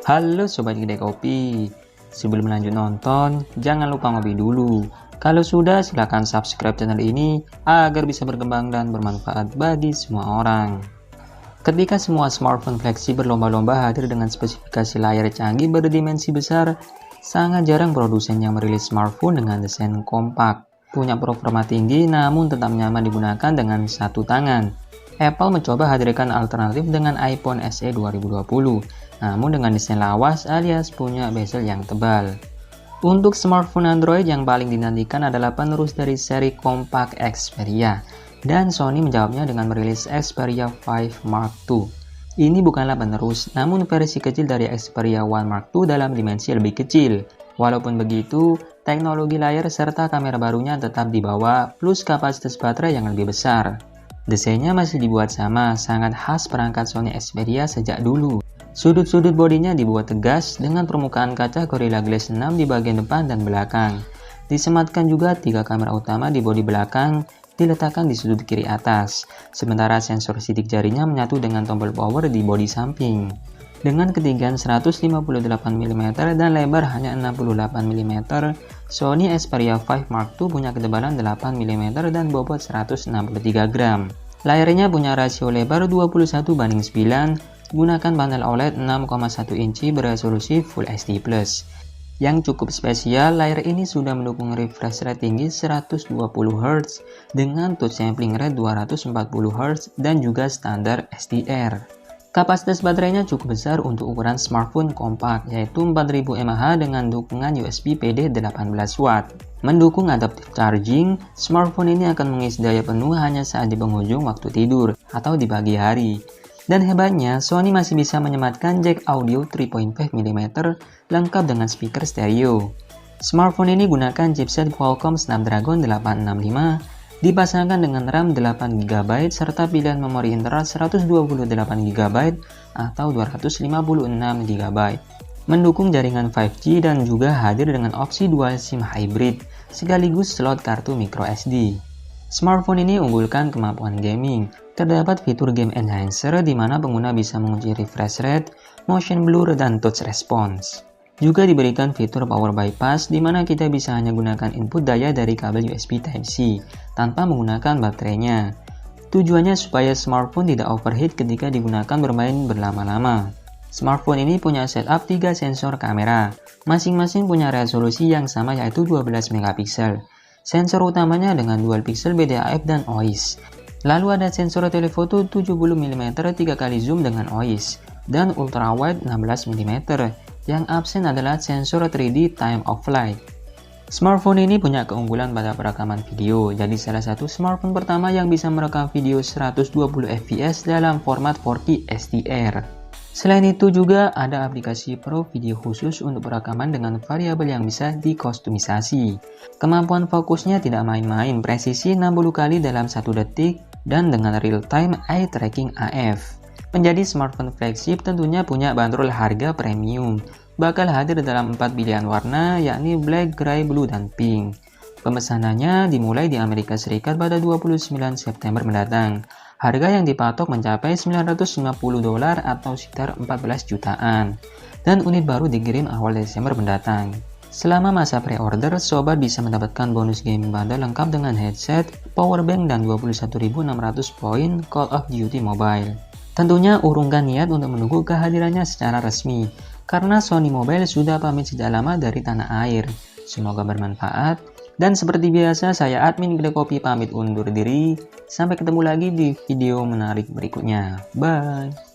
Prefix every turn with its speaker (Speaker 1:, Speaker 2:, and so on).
Speaker 1: Halo Sobat Kedai Kopi, sebelum lanjut nonton, jangan lupa ngopi dulu. Kalau sudah, silahkan subscribe channel ini agar bisa berkembang dan bermanfaat bagi semua orang. Ketika semua smartphone flagship berlomba-lomba hadir dengan spesifikasi layar canggih berdimensi besar, sangat jarang produsen yang merilis smartphone dengan desain kompak, punya performa tinggi namun tetap nyaman digunakan dengan satu tangan. Apple mencoba hadirkan alternatif dengan iPhone SE 2020, namun dengan desain lawas alias punya bezel yang tebal. Untuk smartphone Android yang paling dinantikan adalah penerus dari seri kompak Xperia, dan Sony menjawabnya dengan merilis Xperia 5 Mark II. Ini bukanlah penerus, namun versi kecil dari Xperia 1 Mark II dalam dimensi lebih kecil. Walaupun begitu, teknologi layar serta kamera barunya tetap dibawa, plus kapasitas baterai yang lebih besar. Desainnya masih dibuat sama, sangat khas perangkat Sony Xperia sejak dulu. Sudut-sudut bodinya dibuat tegas dengan permukaan kaca Gorilla Glass 6 di bagian depan dan belakang. Disematkan juga 3 kamera utama di bodi belakang, diletakkan di sudut kiri atas. Sementara sensor sidik jarinya menyatu dengan tombol power di bodi samping. Dengan ketinggian 158mm dan lebar hanya 68mm, Sony Xperia 5 Mark II punya ketebalan 8mm dan bobot 163 gram. Layarnya punya rasio lebar 21:9, gunakan panel OLED 6,1 inci beresolusi Full HD+. Yang cukup spesial, layar ini sudah mendukung refresh rate tinggi 120Hz dengan touch sampling rate 240Hz dan juga standar HDR. Kapasitas baterainya cukup besar untuk ukuran smartphone kompak, yaitu 4000 mAh dengan dukungan USB PD 18W. Mendukung adaptive charging, smartphone ini akan mengisi daya penuh hanya saat di penghujung waktu tidur atau di pagi hari. Dan hebatnya, Sony masih bisa menyematkan jack audio 3.5mm lengkap dengan speaker stereo. Smartphone ini gunakan chipset Qualcomm Snapdragon 865, dipasangkan dengan RAM 8GB serta pilihan memori internal 128GB atau 256GB. Mendukung jaringan 5G dan juga hadir dengan opsi dual SIM hybrid sekaligus slot kartu microSD. Smartphone ini unggulkan kemampuan gaming. Terdapat fitur Game Enhancer di mana pengguna bisa menguji refresh rate, motion blur, dan touch response. Juga diberikan fitur power bypass di mana kita bisa hanya gunakan input daya dari kabel USB Type-C tanpa menggunakan baterainya. Tujuannya supaya smartphone tidak overheat ketika digunakan bermain berlama-lama. Smartphone ini punya setup 3 sensor kamera, masing-masing punya resolusi yang sama yaitu 12 megapiksel. Sensor utamanya dengan dual pixel BDAF dan OIS. Lalu ada sensor telefoto 70mm 3x zoom dengan OIS dan ultrawide 16mm. Yang absen adalah sensor 3D time of flight. Smartphone ini punya keunggulan pada perekaman video, jadi salah satu smartphone pertama yang bisa merekam video 120fps dalam format 4K HDR. Selain itu juga ada aplikasi Pro Video khusus untuk perekaman dengan variabel yang bisa dikustomisasi. Kemampuan fokusnya tidak main-main, presisi 60 kali dalam 1 detik, dan dengan real-time eye tracking AF. Menjadi smartphone flagship tentunya punya bandrol harga premium. Bakal hadir dalam 4 pilihan warna yakni black, gray, blue, dan pink. Pemesanannya dimulai di Amerika Serikat pada 29 September mendatang. Harga yang dipatok mencapai $950 atau sekitar 14 jutaan. Dan unit baru dikirim awal Desember mendatang. Selama masa pre-order, sobat bisa mendapatkan bonus gaming bundle lengkap dengan headset, powerbank, dan 21.600 poin Call of Duty Mobile. Tentunya urungkan niat untuk menunggu kehadirannya secara resmi, karena Sony Mobile sudah pamit sejak lama dari tanah air. Semoga bermanfaat, dan seperti biasa saya admin Kedai Kopi pamit undur diri. Sampai ketemu lagi di video menarik berikutnya. Bye!